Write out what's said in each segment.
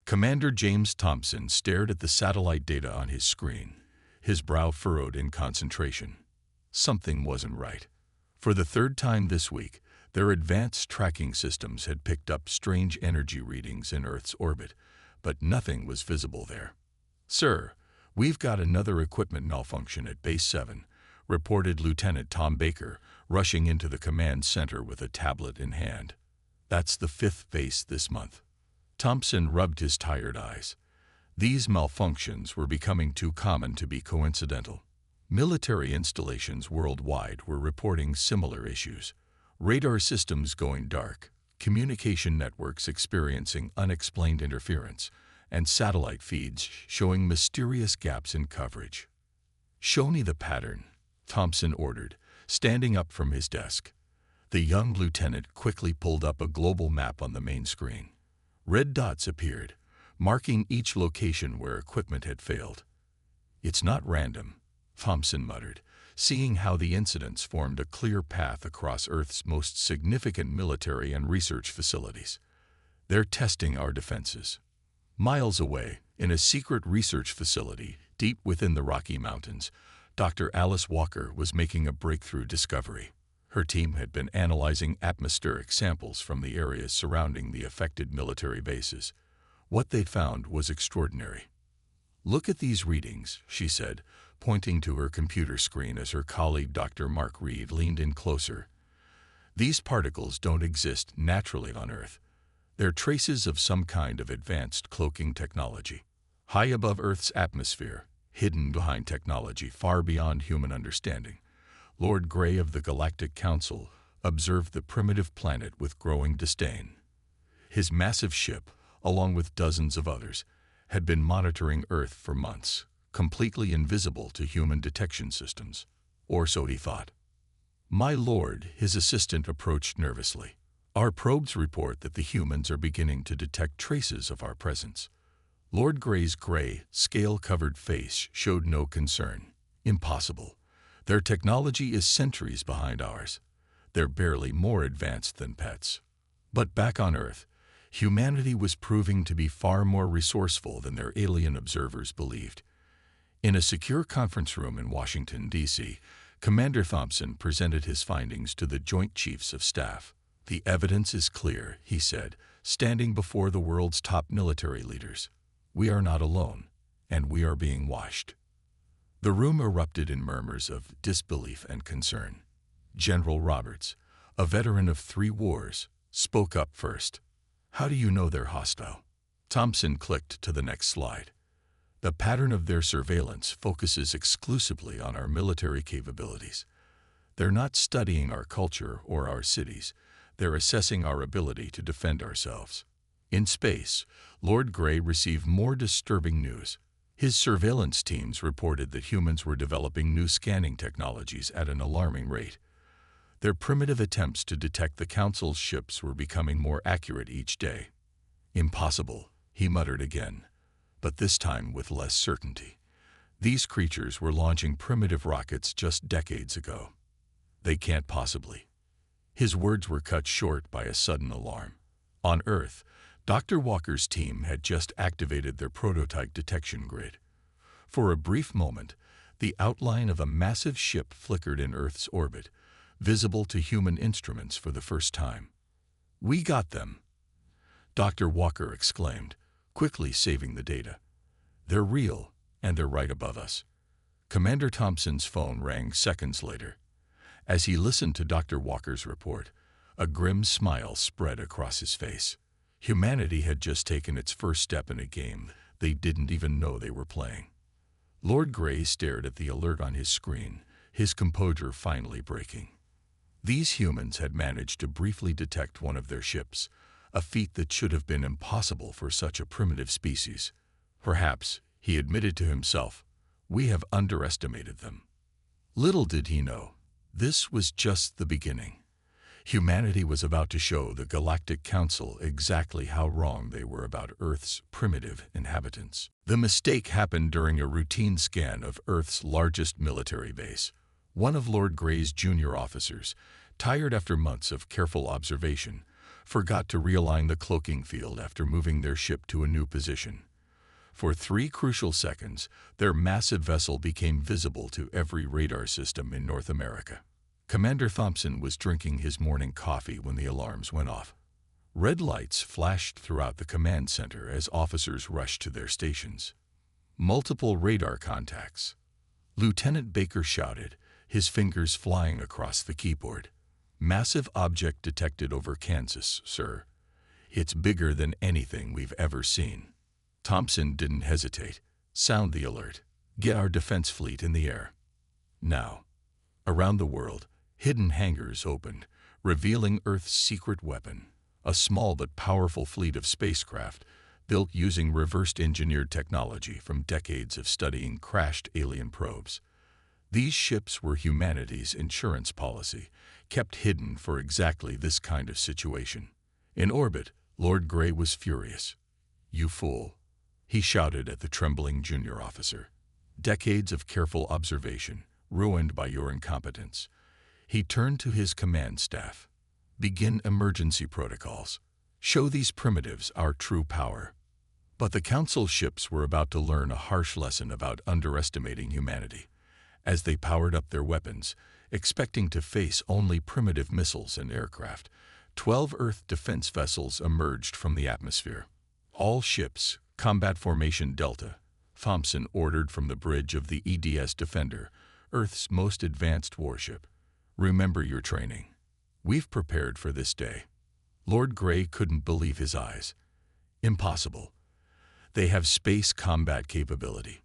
Commander James Thompson stared at the satellite data on his screen, his brow furrowed in concentration. Something wasn't right. For the third time this week, their advanced tracking systems had picked up strange energy readings in Earth's orbit, but nothing was visible there. "Sir, we've got another equipment malfunction at Base 7, reported Lieutenant Tom Baker, rushing into the command center with a tablet in hand. That's the 5th base this month. Thompson rubbed his tired eyes. These malfunctions were becoming too common to be coincidental. Military installations worldwide were reporting similar issues. Radar systems going dark, communication networks experiencing unexplained interference, and satellite feeds showing mysterious gaps in coverage. "Show me the pattern," Thompson ordered, standing up from his desk. The young lieutenant quickly pulled up a global map on the main screen. Red dots appeared, marking each location where equipment had failed. "It's not random," Thompson muttered, seeing how the incidents formed a clear path across Earth's most significant military and research facilities. "They're testing our defenses." Miles away, in a secret research facility deep within the Rocky Mountains, Dr. Alice Walker was making a breakthrough discovery. Her team had been analyzing atmospheric samples from the areas surrounding the affected military bases. What they'd found was extraordinary. "Look at these readings," she said, pointing to her computer screen as her colleague Dr. Mark Reed leaned in closer. "These particles don't exist naturally on Earth. They're traces of some kind of advanced cloaking technology. High above Earth's atmosphere, hidden behind technology far beyond human understanding." Lord Grey of the Galactic Council observed the primitive planet with growing disdain. His massive ship, along with dozens of others, had been monitoring Earth for months, completely invisible to human detection systems, or so he thought. "My lord," his assistant approached nervously, "our probes report that the humans are beginning to detect traces of our presence." Lord Grey's gray, scale-covered face showed no concern. "Impossible. Their technology is centuries behind ours. They're barely more advanced than pets." But back on Earth, humanity was proving to be far more resourceful than their alien observers believed. In a secure conference room in Washington, D.C., Commander Thompson presented his findings to the Joint Chiefs of Staff. "The evidence is clear," he said, standing before the world's top military leaders. "We are not alone, and we are being watched." The room erupted in murmurs of disbelief and concern. General Roberts, a veteran of 3 wars, spoke up first. "How do you know they're hostile?" Thompson clicked to the next slide. "The pattern of their surveillance focuses exclusively on our military capabilities. They're not studying our culture or our cities. They're assessing our ability to defend ourselves." In space, Lord Grey received more disturbing news. His surveillance teams reported that humans were developing new scanning technologies at an alarming rate. Their primitive attempts to detect the Council's ships were becoming more accurate each day. "Impossible," he muttered again, but this time with less certainty. "These creatures were launching primitive rockets just decades ago. They can't possibly." His words were cut short by a sudden alarm. On Earth, Dr. Walker's team had just activated their prototype detection grid. For a brief moment, the outline of a massive ship flickered in Earth's orbit, visible to human instruments for the first time. "We got them!" Dr. Walker exclaimed, quickly saving the data. "They're real, and they're right above us." Commander Thompson's phone rang seconds later. As he listened to Dr. Walker's report, a grim smile spread across his face. Humanity had just taken its first step in a game they didn't even know they were playing. Lord Grey stared at the alert on his screen, his composure finally breaking. These humans had managed to briefly detect one of their ships, a feat that should have been impossible for such a primitive species. "Perhaps," he admitted to himself, "we have underestimated them." Little did he know, this was just the beginning. Humanity was about to show the Galactic Council exactly how wrong they were about Earth's primitive inhabitants. The mistake happened during a routine scan of Earth's largest military base. One of Lord Grey's junior officers, tired after months of careful observation, forgot to realign the cloaking field after moving their ship to a new position. For 3 crucial seconds, their massive vessel became visible to every radar system in North America. Commander Thompson was drinking his morning coffee when the alarms went off. Red lights flashed throughout the command center as officers rushed to their stations. Multiple radar contacts. Lieutenant Baker shouted, his fingers flying across the keyboard. Massive object detected over Kansas, sir. It's bigger than anything we've ever seen. Thompson didn't hesitate. Sound the alert. Get our defense fleet in the air. Now. Around the world, hidden hangars opened, revealing Earth's secret weapon, a small but powerful fleet of spacecraft built using reverse-engineered technology from decades of studying crashed alien probes. These ships were humanity's insurance policy, kept hidden for exactly this kind of situation. In orbit, Lord Grey was furious. "You fool," he shouted at the trembling junior officer. "Decades of careful observation, ruined by your incompetence." He turned to his command staff. "Begin emergency protocols. Show these primitives our true power." But the Council ships were about to learn a harsh lesson about underestimating humanity. As they powered up their weapons, expecting to face only primitive missiles and aircraft, 12 Earth defense vessels emerged from the atmosphere. All ships, Combat Formation Delta, Thompson ordered from the bridge of the EDS Defender, Earth's most advanced warship. "Remember your training. We've prepared for this day." Lord Grey couldn't believe his eyes. Impossible. They have space combat capability.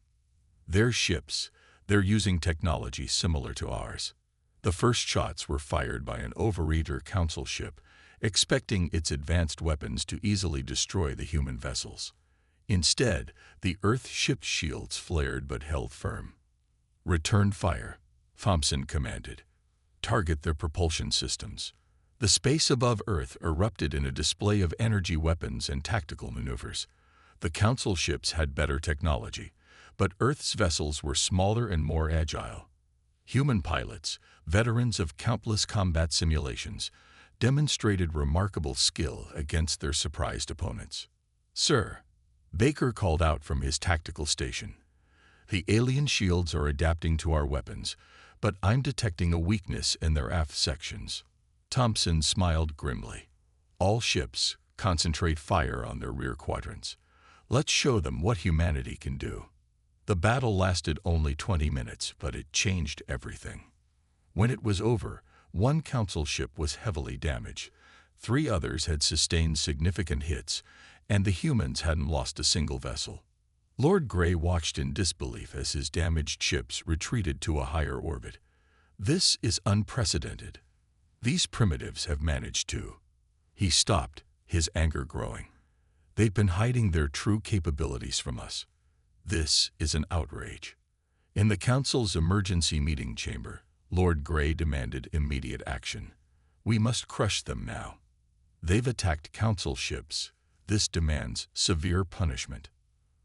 Their ships, they're using technology similar to ours. The first shots were fired by an overeater Council ship, expecting its advanced weapons to easily destroy the human vessels. Instead, the Earth ship's shields flared but held firm. "Return fire," Thompson commanded. "Target their propulsion systems." The space above Earth erupted in a display of energy weapons and tactical maneuvers. The Council ships had better technology, but Earth's vessels were smaller and more agile. Human pilots, veterans of countless combat simulations, demonstrated remarkable skill against their surprised opponents. "Sir," Baker called out from his tactical station, "the alien shields are adapting to our weapons, but I'm detecting a weakness in their aft sections." Thompson smiled grimly. "All ships, concentrate fire on their rear quadrants. Let's show them what humanity can do." The battle lasted only 20 minutes, but it changed everything. When it was over, one Council ship was heavily damaged. 3 others had sustained significant hits, and the humans hadn't lost a single vessel. Lord Grey watched in disbelief as his damaged ships retreated to a higher orbit. "This is unprecedented. These primitives have managed to." He stopped, his anger growing. "They've been hiding their true capabilities from us. This is an outrage." In the Council's emergency meeting chamber, Lord Grey demanded immediate action. "We must crush them now. They've attacked Council ships. This demands severe punishment."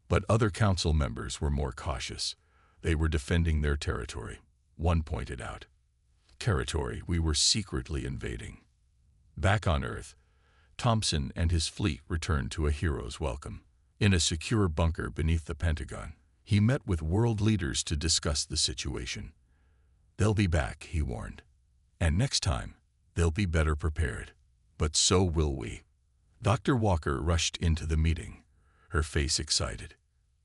But other Council members were more cautious. They were defending their territory. One pointed out, "Territory we were secretly invading." Back on Earth, Thompson and his fleet returned to a hero's welcome. In a secure bunker beneath the Pentagon, he met with world leaders to discuss the situation. "They'll be back," he warned. "And next time, they'll be better prepared. But so will we." Dr. Walker rushed into the meeting, her face excited.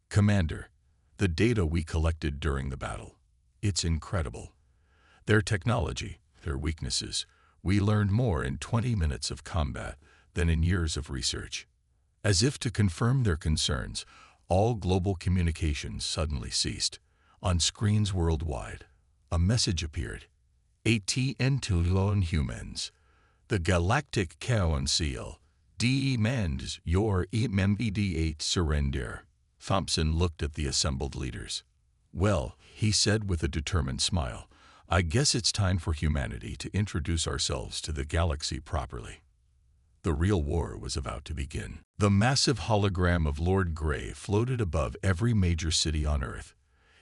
"Commander, the data we collected during the battle, it's incredible. Their technology, their weaknesses, we learned more in 20 minutes of combat than in years of research." As if to confirm their concerns, all global communications suddenly ceased. On screens worldwide, a message appeared. "ATN to lone humans. The Galactic Council demands your immediate surrender." Thompson looked at the assembled leaders. "Well," he said with a determined smile, "I guess it's time for humanity to introduce ourselves to the galaxy properly." The real war was about to begin. The massive hologram of Lord Grey floated above every major city on Earth.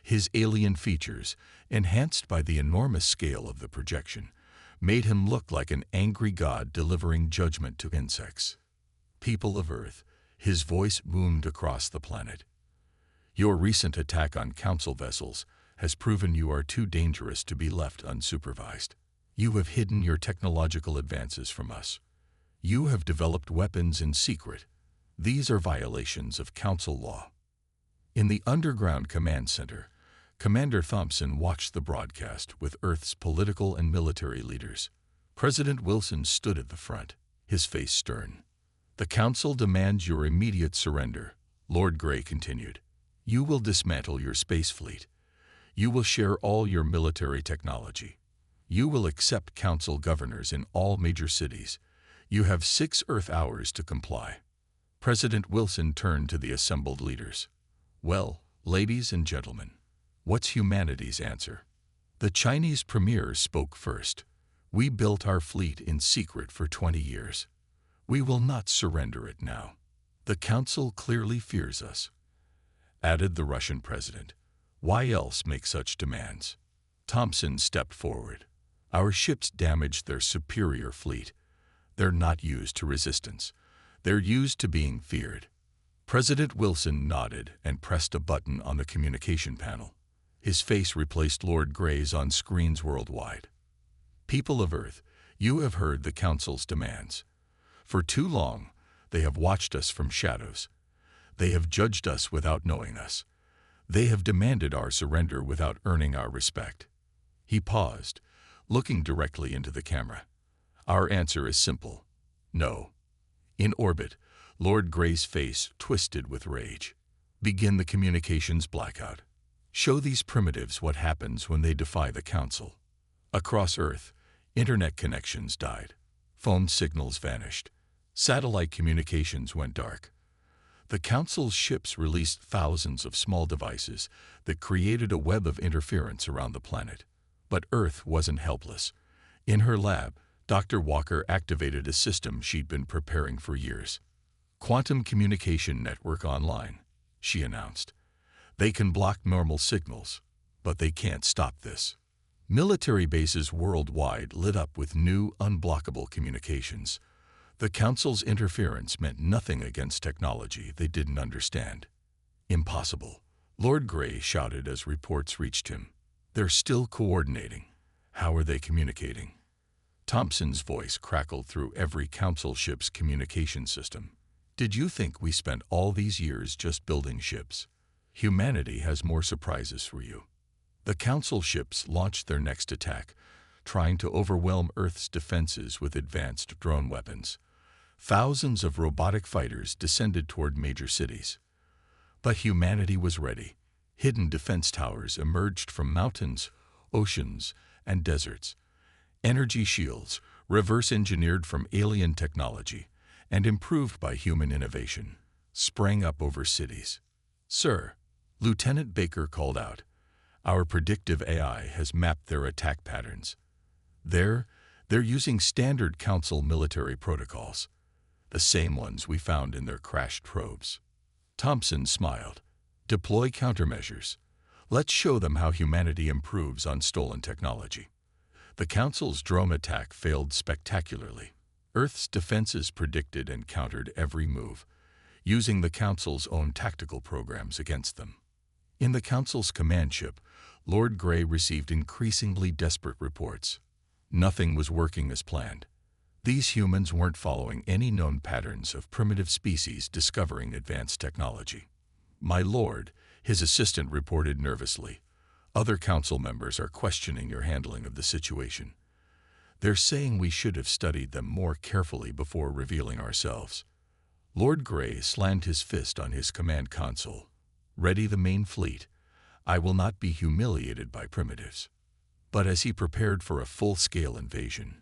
His alien features, enhanced by the enormous scale of the projection, made him look like an angry god delivering judgment to insects. People of Earth, his voice boomed across the planet. Your recent attack on Council vessels has proven you are too dangerous to be left unsupervised. You have hidden your technological advances from us. You have developed weapons in secret. These are violations of Council law. In the underground command center, Commander Thompson watched the broadcast with Earth's political and military leaders. President Wilson stood at the front, his face stern. The Council demands your immediate surrender, Lord Grey continued. You will dismantle your space fleet. You will share all your military technology. You will accept Council governors in all major cities. You have 6 Earth hours to comply. President Wilson turned to the assembled leaders. Well, ladies and gentlemen, what's humanity's answer? The Chinese premier spoke first. We built our fleet in secret for 20 years. We will not surrender it now. The Council clearly fears us. Added the Russian president. Why else make such demands? Thompson stepped forward. Our ships damaged their superior fleet. They're not used to resistance. They're used to being feared. President Wilson nodded and pressed a button on the communication panel. His face replaced Lord Grey's on screens worldwide. People of Earth, you have heard the Council's demands. For too long, they have watched us from shadows. They have judged us without knowing us. They have demanded our surrender without earning our respect. He paused, looking directly into the camera. Our answer is simple. No. In orbit, Lord Grey's face twisted with rage. Begin the communications blackout. Show these primitives what happens when they defy the Council. Across Earth, internet connections died. Phone signals vanished. Satellite communications went dark. The Council's ships released thousands of small devices that created a web of interference around the planet. But Earth wasn't helpless. In her lab, Dr. Walker activated a system she'd been preparing for years. Quantum Communication Network Online, she announced. They can block normal signals, but they can't stop this. Military bases worldwide lit up with new, unblockable communications. The Council's interference meant nothing against technology they didn't understand. Impossible, Lord Grey shouted as reports reached him. They're still coordinating. How are they communicating? Thompson's voice crackled through every Council ship's communication system. Did you think we spent all these years just building ships? Humanity has more surprises for you. The Council ships launched their next attack, trying to overwhelm Earth's defenses with advanced drone weapons. Thousands of robotic fighters descended toward major cities. But humanity was ready. Hidden defense towers emerged from mountains, oceans, and deserts. Energy shields, reverse-engineered from alien technology and improved by human innovation, sprang up over cities. Sir, Lieutenant Baker called out, our predictive AI has mapped their attack patterns. They're using standard Council military protocols, the same ones we found in their crashed probes. Thompson smiled. Deploy countermeasures. Let's show them how humanity improves on stolen technology. The Council's drone attack failed spectacularly. Earth's defenses predicted and countered every move, using the Council's own tactical programs against them. In the Council's command ship, Lord Grey received increasingly desperate reports. Nothing was working as planned. These humans weren't following any known patterns of primitive species discovering advanced technology. My lord, his assistant reported nervously. Other Council members are questioning your handling of the situation. They're saying we should have studied them more carefully before revealing ourselves. Lord Grey slammed his fist on his command console. Ready the main fleet. I will not be humiliated by primitives. But as he prepared for a full-scale invasion,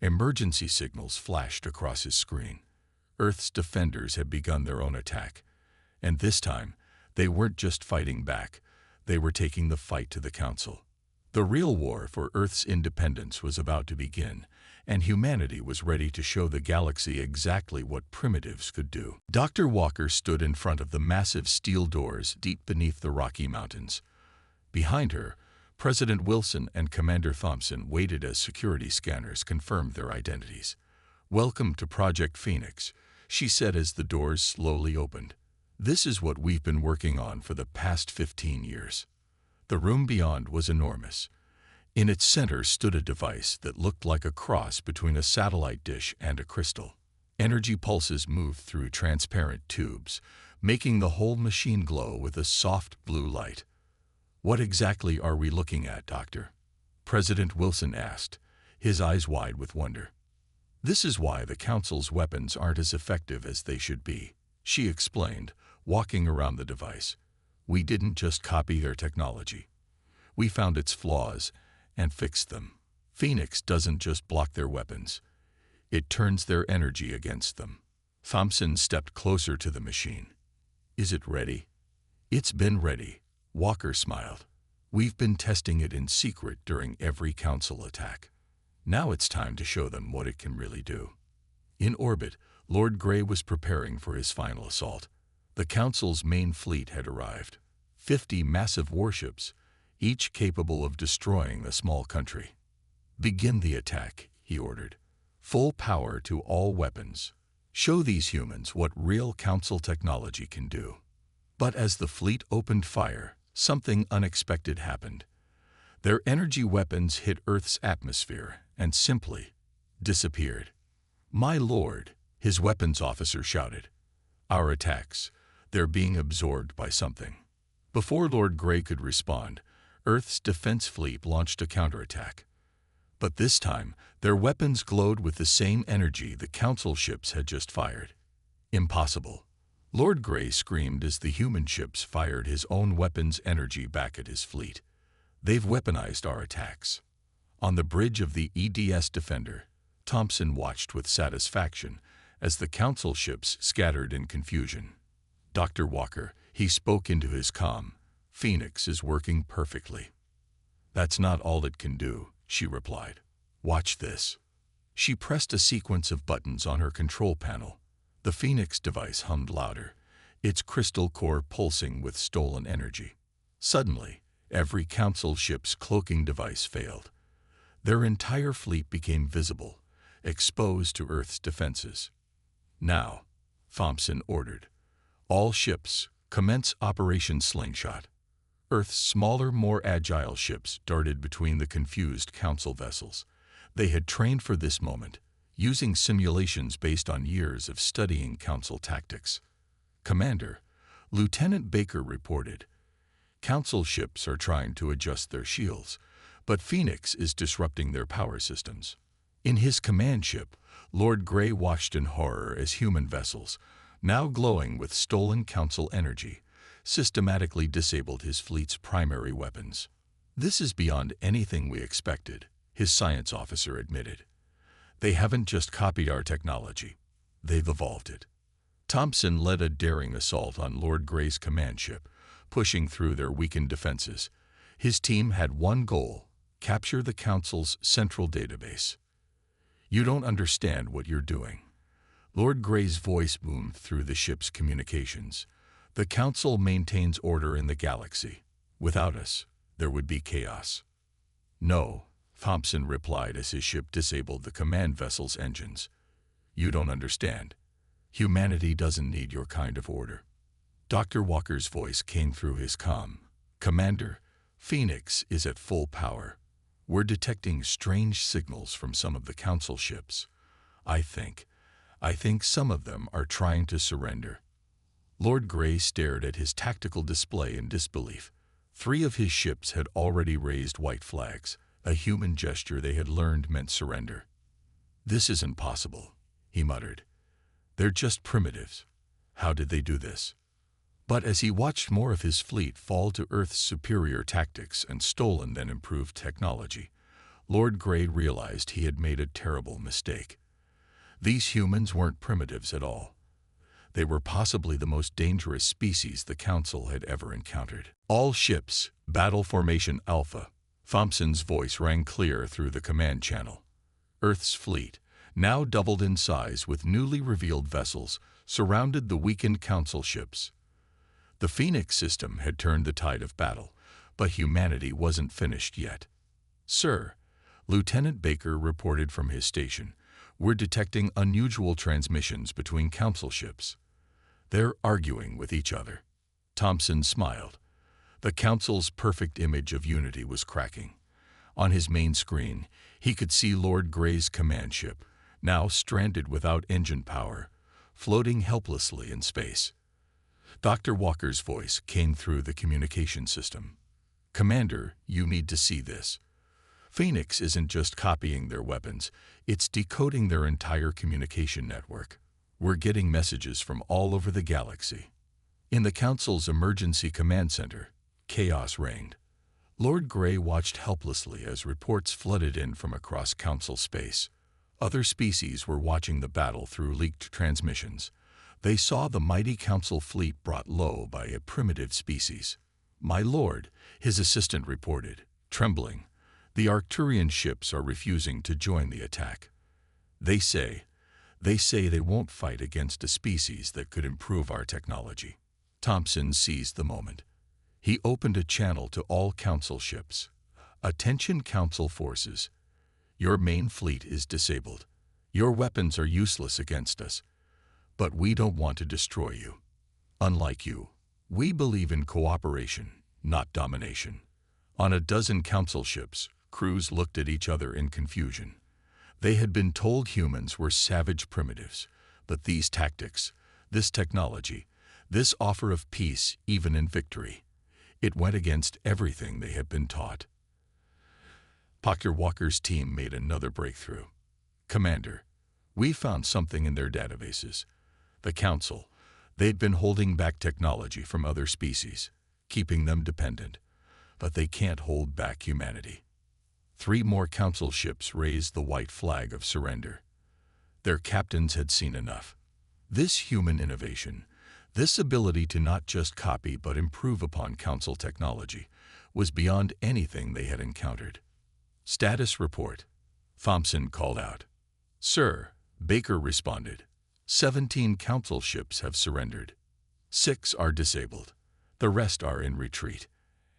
emergency signals flashed across his screen. Earth's defenders had begun their own attack, and this time, they weren't just fighting back, they were taking the fight to the Council. The real war for Earth's independence was about to begin, and humanity was ready to show the galaxy exactly what primitives could do. Dr. Walker stood in front of the massive steel doors deep beneath the Rocky Mountains. Behind her, President Wilson and Commander Thompson waited as security scanners confirmed their identities. "Welcome to Project Phoenix," she said as the doors slowly opened. "This is what we've been working on for the past 15 years." The room beyond was enormous. In its center stood a device that looked like a cross between a satellite dish and a crystal. Energy pulses moved through transparent tubes, making the whole machine glow with a soft blue light. "What exactly are we looking at, Doctor?" President Wilson asked, his eyes wide with wonder. "This is why the Council's weapons aren't as effective as they should be," she explained, walking around the device. "We didn't just copy their technology. We found its flaws and fixed them. Phoenix doesn't just block their weapons. It turns their energy against them." Thompson stepped closer to the machine. "Is it ready?" "It's been ready," Walker smiled. "We've been testing it in secret during every Council attack. Now it's time to show them what it can really do." In orbit, Lord Grey was preparing for his final assault. The Council's main fleet had arrived. 50 massive warships, each capable of destroying a small country. "Begin the attack," he ordered. "Full power to all weapons. Show these humans what real Council technology can do." But as the fleet opened fire, something unexpected happened. Their energy weapons hit Earth's atmosphere and simply disappeared. "My lord," his weapons officer shouted. "Our attacks, they're being absorbed by something." Before Lord Grey could respond, Earth's defense fleet launched a counterattack. But this time, their weapons glowed with the same energy the Council ships had just fired. "Impossible!" Lord Grey screamed as the human ships fired his own weapons' energy back at his fleet. "They've weaponized our attacks." On the bridge of the EDS Defender, Thompson watched with satisfaction as the Council ships scattered in confusion. "Dr. Walker," he spoke into his comm, "Phoenix is working perfectly." "That's not all it can do," she replied. "Watch this." She pressed a sequence of buttons on her control panel. The Phoenix device hummed louder, its crystal core pulsing with stolen energy. Suddenly, every Council ship's cloaking device failed. Their entire fleet became visible, exposed to Earth's defenses. "Now," Thompson ordered, "all ships, commence Operation Slingshot." Earth's smaller, more agile ships darted between the confused Council vessels. They had trained for this moment, using simulations based on years of studying Council tactics. "Commander," Lieutenant Baker reported, "Council ships are trying to adjust their shields, but Phoenix is disrupting their power systems." In his command ship, Lord Grey watched in horror as human vessels, now glowing with stolen Council energy, systematically disabled his fleet's primary weapons. "This is beyond anything we expected," his science officer admitted. "They haven't just copied our technology, they've evolved it." Thompson led a daring assault on Lord Grey's command ship, pushing through their weakened defenses. His team had one goal: capture the Council's central database. "You don't understand what you're doing." Lord Grey's voice boomed through the ship's communications. "The Council maintains order in the galaxy. Without us, there would be chaos." "No," Thompson replied as his ship disabled the command vessel's engines. "You don't understand. Humanity doesn't need your kind of order." Dr. Walker's voice came through his comm. "Commander, Phoenix is at full power. We're detecting strange signals from some of the Council ships. I think some of them are trying to surrender." Lord Grey stared at his tactical display in disbelief. 3 of his ships had already raised white flags, a human gesture they had learned meant surrender. "This isn't possible," he muttered. "They're just primitives. How did they do this?" But as he watched more of his fleet fall to Earth's superior tactics and stolen then improved technology, Lord Grey realized he had made a terrible mistake. These humans weren't primitives at all. They were possibly the most dangerous species the Council had ever encountered. "All ships, Battle Formation Alpha." Thompson's voice rang clear through the command channel. Earth's fleet, now doubled in size with newly revealed vessels, surrounded the weakened Council ships. The Phoenix system had turned the tide of battle, But humanity wasn't finished yet. "Sir," Lieutenant Baker reported from his station, "we're detecting unusual transmissions between council ships. They're arguing with each other." Thompson smiled. The council's perfect image of unity was cracking. On his main screen, he could see Lord Grey's command ship, now stranded without engine power, floating helplessly in space. Dr. Walker's voice came through the communication system. "Commander, you need to see this. Phoenix isn't just copying their weapons, it's decoding their entire communication network. We're getting messages from all over the galaxy." In the Council's emergency command center, chaos reigned. Lord Grey watched helplessly as reports flooded in from across Council space. Other species were watching the battle through leaked transmissions. They saw the mighty Council fleet brought low by a primitive species. "My lord," his assistant reported, trembling, "the Arcturian ships are refusing to join the attack. They say they won't fight against a species that could improve our technology." Thompson seized the moment. He opened a channel to all Council ships. "Attention Council forces. Your main fleet is disabled. Your weapons are useless against us. But we don't want to destroy you. Unlike you, we believe in cooperation, not domination." On a dozen Council ships, crews looked at each other in confusion. They had been told humans were savage primitives, but these tactics, this technology, this offer of peace even in victory, it went against everything they had been taught. Dr. Walker's team made another breakthrough. "Commander, we found something in their databases. The Council, they'd been holding back technology from other species, keeping them dependent, but they can't hold back humanity." 3 more Council ships raised the white flag of surrender. Their captains had seen enough. This human innovation, this ability to not just copy but improve upon Council technology, was beyond anything they had encountered. "Status report," Thompson called out. "Sir," Baker responded, 17 Council ships have surrendered. 6 are disabled. The rest are in retreat.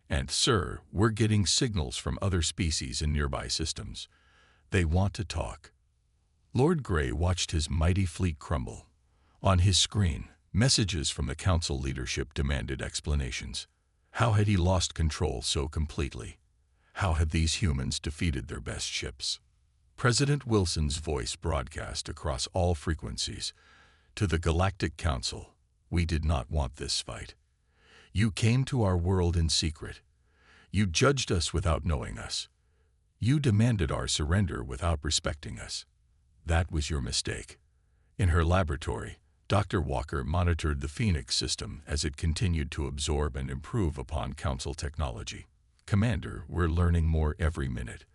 And, sir, we're getting signals from other species in nearby systems. They want to talk." Lord Grey watched his mighty fleet crumble. On his screen, messages from the Council leadership demanded explanations. How had he lost control so completely? How had these humans defeated their best ships? President Wilson's voice broadcast across all frequencies. "To the Galactic Council, we did not want this fight. You came to our world in secret. You judged us without knowing us. You demanded our surrender without respecting us. That was your mistake." In her laboratory, Dr. Walker monitored the Phoenix system as it continued to absorb and improve upon Council technology. "Commander, we're learning more every minute.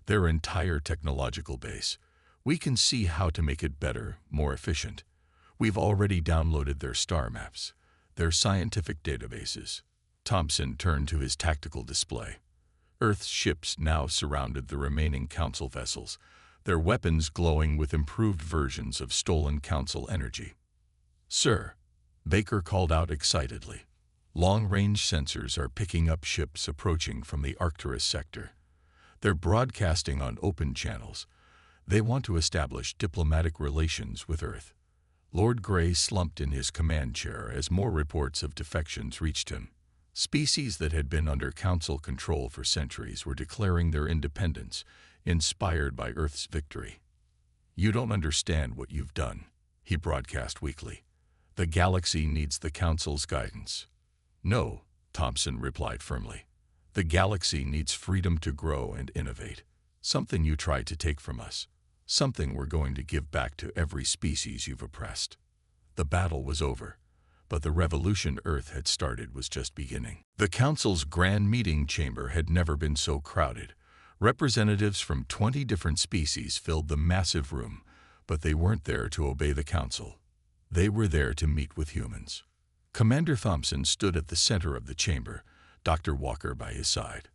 Their entire technological base. We can see how to make it better, more efficient. We've already downloaded their star maps, their scientific databases." Thompson turned to his tactical display. Earth's ships now surrounded the remaining Council vessels, their weapons glowing with improved versions of stolen Council energy. "Sir," Baker called out excitedly, "long-range sensors are picking up ships approaching from the Arcturus sector. They're broadcasting on open channels. They want to establish diplomatic relations with Earth." Lord Grey slumped in his command chair as more reports of defections reached him. Species that had been under Council control for centuries were declaring their independence, inspired by Earth's victory. "You don't understand what you've done," he broadcast weakly. "The galaxy needs the Council's guidance." "No," Thompson replied firmly. "The galaxy needs freedom to grow and innovate. Something you tried to take from us. Something we're going to give back to every species you've oppressed." The battle was over, but the revolution Earth had started was just beginning. The Council's grand meeting chamber had never been so crowded. Representatives from 20 different species filled the massive room, but they weren't there to obey the Council. They were there to meet with humans. Commander Thompson stood at the center of the chamber, Dr. Walker by his side.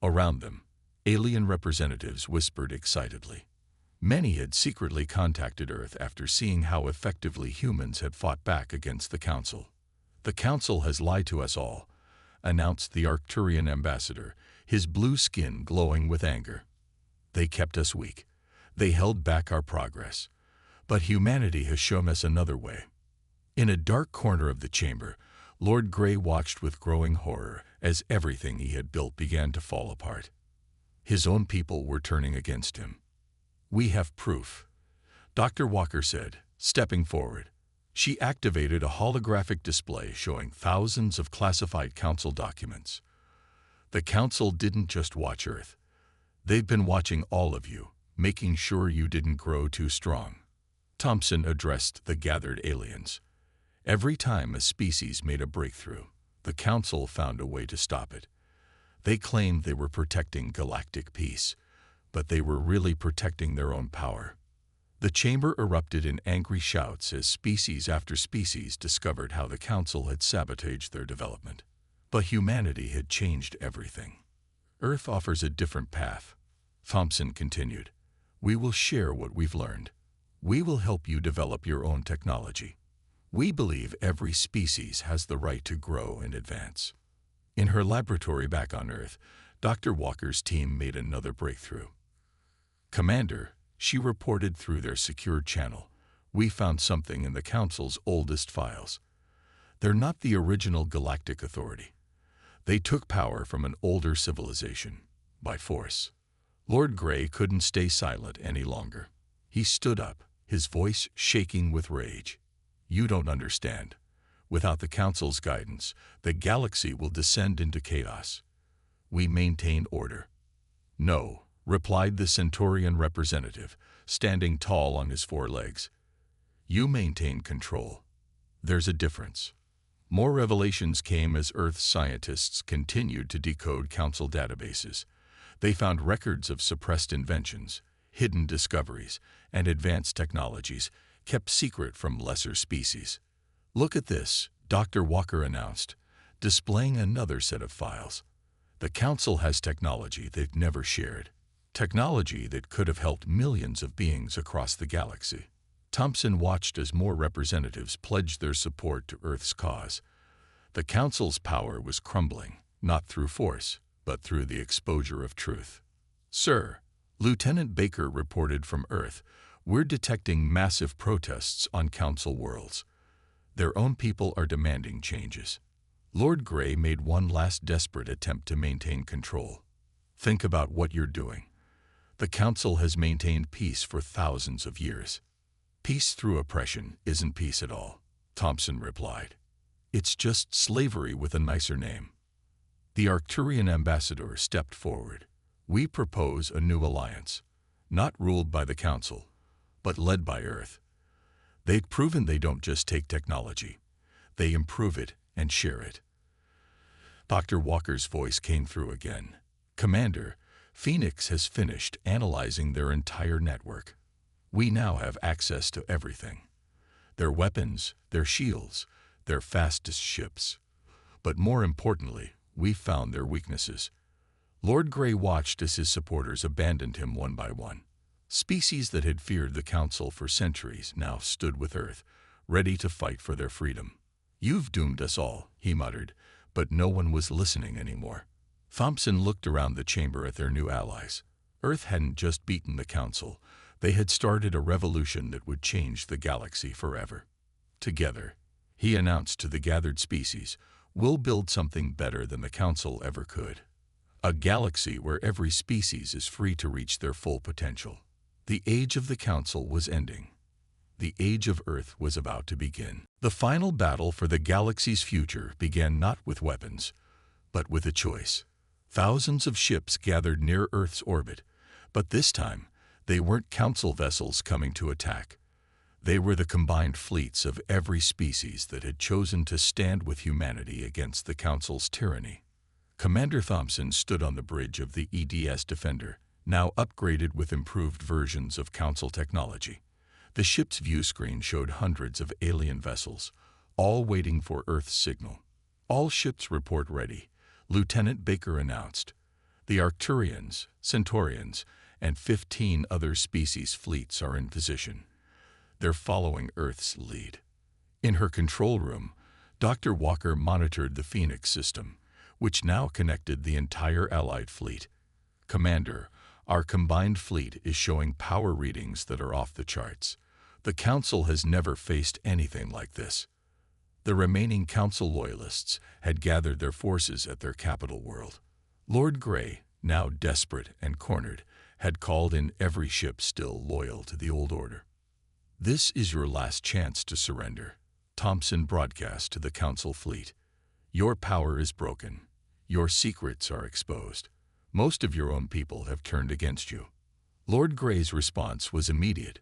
Around them, alien representatives whispered excitedly. Many had secretly contacted Earth after seeing how effectively humans had fought back against the Council. "The Council has lied to us all. announced the Arcturian ambassador, his blue skin glowing with anger. They kept us weak. They held back our progress. But humanity has shown us another way. In a dark corner of the chamber, Lord Grey watched with growing horror as everything he had built began to fall apart. His own people were turning against him. "We have proof," Dr. Walker said, stepping forward. She activated a holographic display showing thousands of classified Council documents. "The Council didn't just watch Earth. They've been watching all of you, making sure you didn't grow too strong." Thompson addressed the gathered aliens. Every time a species made a breakthrough, the Council found a way to stop it. They claimed they were protecting galactic peace, but they were really protecting their own power. The chamber erupted in angry shouts as species after species discovered how the Council had sabotaged their development. But humanity had changed everything. "Earth offers a different path," Thompson continued. "We will share what we've learned. We will help you develop your own technology. We believe every species has the right to grow and advance." In her laboratory back on Earth, Dr. Walker's team made another breakthrough. "Commander," she reported through their secured channel, "we found something in the Council's oldest files. They're not the original Galactic Authority. They took power from an older civilization, by force." Lord Grey couldn't stay silent any longer. He stood up, his voice shaking with rage. "You don't understand. Without the Council's guidance, the galaxy will descend into chaos. We maintain order." "No," replied the Centaurian representative, standing tall on his four legs. "You maintain control. There's a difference." More revelations came as Earth's scientists continued to decode Council databases. They found records of suppressed inventions, hidden discoveries, and advanced technologies kept secret from lesser species. "Look at this," Dr. Walker announced, displaying another set of files. "The Council has technology they've never shared. Technology that could have helped millions of beings across the galaxy." Thompson watched as more representatives pledged their support to Earth's cause. The Council's power was crumbling, not through force, but through the exposure of truth. "Sir," Lieutenant Baker reported from Earth, "we're detecting massive protests on Council worlds. Their own people are demanding changes." Lord Grey made one last desperate attempt to maintain control. "Think about what you're doing. The Council has maintained peace for thousands of years." "Peace through oppression isn't peace at all," Thompson replied. "It's just slavery with a nicer name." The Arcturian ambassador stepped forward. "We propose a new alliance, not ruled by the Council, but led by Earth. They've proven they don't just take technology. They improve it and share it." Dr. Walker's voice came through again. "Commander, Phoenix has finished analyzing their entire network. We now have access to everything. Their weapons, their shields, their fastest ships. But more importantly, we found their weaknesses." Lord Grey watched as his supporters abandoned him one by one. Species that had feared the Council for centuries now stood with Earth, ready to fight for their freedom. "You've doomed us all," he muttered, but no one was listening anymore. Thompson looked around the chamber at their new allies. Earth hadn't just beaten the Council. They had started a revolution that would change the galaxy forever. "Together," he announced to the gathered species, "we'll build something better than the Council ever could. A galaxy where every species is free to reach their full potential." The age of the Council was ending. The age of Earth was about to begin. The final battle for the galaxy's future began not with weapons, but with a choice. Thousands of ships gathered near Earth's orbit, but this time, they weren't Council vessels coming to attack. They were the combined fleets of every species that had chosen to stand with humanity against the Council's tyranny. Commander Thompson stood on the bridge of the EDS Defender, now upgraded with improved versions of Council technology. The ship's view screen showed hundreds of alien vessels, all waiting for Earth's signal. "All ships report ready," Lieutenant Baker announced. "The Arcturians, Centaurians, and 15 other species fleets are in position. They're following Earth's lead." In her control room, Dr. Walker monitored the Phoenix system, which now connected the entire Allied fleet. "Commander, our combined fleet is showing power readings that are off the charts. The Council has never faced anything like this." The remaining Council loyalists had gathered their forces at their capital world. Lord Grey, now desperate and cornered, had called in every ship still loyal to the old order. "This is your last chance to surrender," Thompson broadcast to the Council fleet. "Your power is broken. Your secrets are exposed. Most of your own people have turned against you." Lord Grey's response was immediate.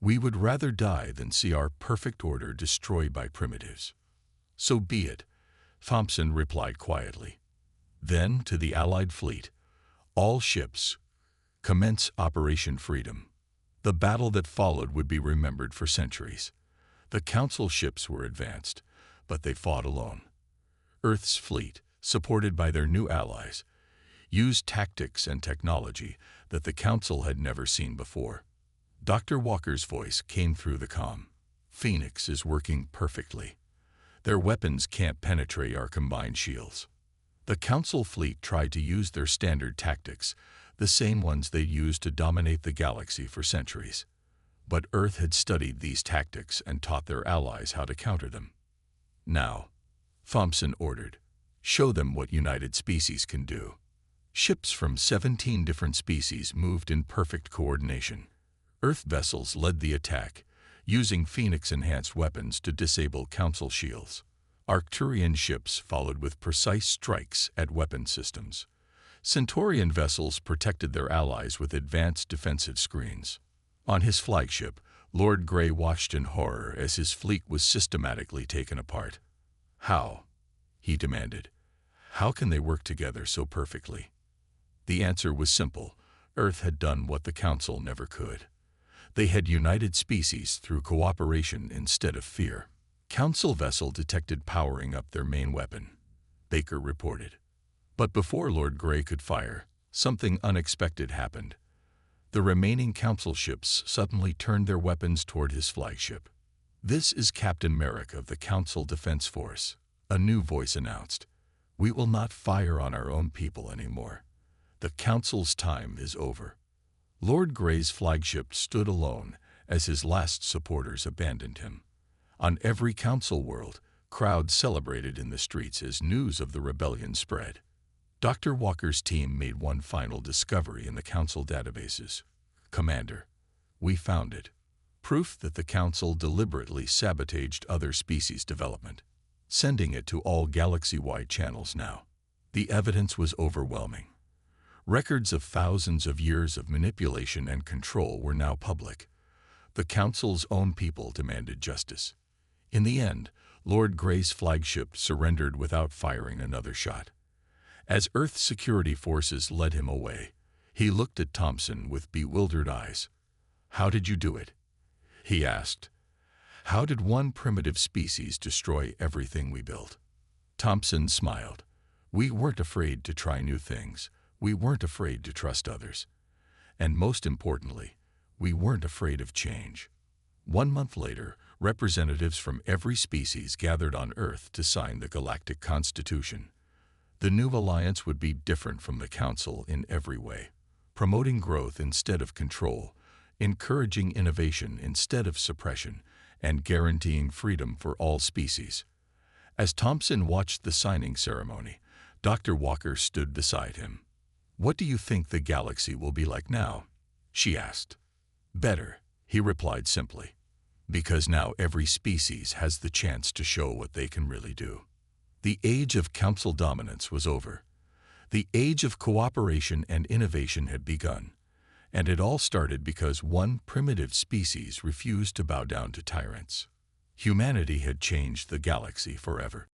"We would rather die than see our perfect order destroyed by primitives." "So be it," Thompson replied quietly. Then, to the Allied fleet, "All ships, commence Operation Freedom." The battle that followed would be remembered for centuries. The Council ships were advanced, but they fought alone. Earth's fleet, supported by their new allies, used tactics and technology that the Council had never seen before. Dr. Walker's voice came through the comm. "Phoenix is working perfectly. Their weapons can't penetrate our combined shields." The Council fleet tried to use their standard tactics, the same ones they used to dominate the galaxy for centuries. But Earth had studied these tactics and taught their allies how to counter them. "Now," Thompson ordered, "show them what united species can do." Ships from 17 different species moved in perfect coordination. Earth vessels led the attack, using Phoenix-enhanced weapons to disable Council shields. Arcturian ships followed with precise strikes at weapon systems. Centaurian vessels protected their allies with advanced defensive screens. On his flagship, Lord Grey watched in horror as his fleet was systematically taken apart. "How?" he demanded. "How can they work together so perfectly?" The answer was simple. Earth had done what the Council never could. They had united species through cooperation instead of fear. Council vessel detected powering up their main weapon, Baker reported. But before Lord Grey could fire, something unexpected happened. The remaining Council ships suddenly turned their weapons toward his flagship. "This is Captain Merrick of the Council Defense Force," a new voice announced. "We will not fire on our own people anymore. The Council's time is over." Lord Grey's flagship stood alone as his last supporters abandoned him. On every Council world, crowds celebrated in the streets as news of the rebellion spread. Dr. Walker's team made one final discovery in the Council databases. "Commander, we found it. Proof that the Council deliberately sabotaged other species development, sending it to all galaxy-wide channels now." The evidence was overwhelming. Records of thousands of years of manipulation and control were now public. The Council's own people demanded justice. In the end, Lord Grey's flagship surrendered without firing another shot. As Earth's security forces led him away, he looked at Thompson with bewildered eyes. "How did you do it?" he asked. "How did one primitive species destroy everything we built?" Thompson smiled. "We weren't afraid to try new things. We weren't afraid to trust others. And most importantly, we weren't afraid of change." 1 month later, representatives from every species gathered on Earth to sign the Galactic Constitution. The new alliance would be different from the Council in every way, promoting growth instead of control, encouraging innovation instead of suppression, and guaranteeing freedom for all species. As Thompson watched the signing ceremony, Dr. Walker stood beside him. "What do you think the galaxy will be like now?" she asked. "Better," he replied simply, "because now every species has the chance to show what they can really do." The age of Council dominance was over. The age of cooperation and innovation had begun, and it all started because one primitive species refused to bow down to tyrants. Humanity had changed the galaxy forever.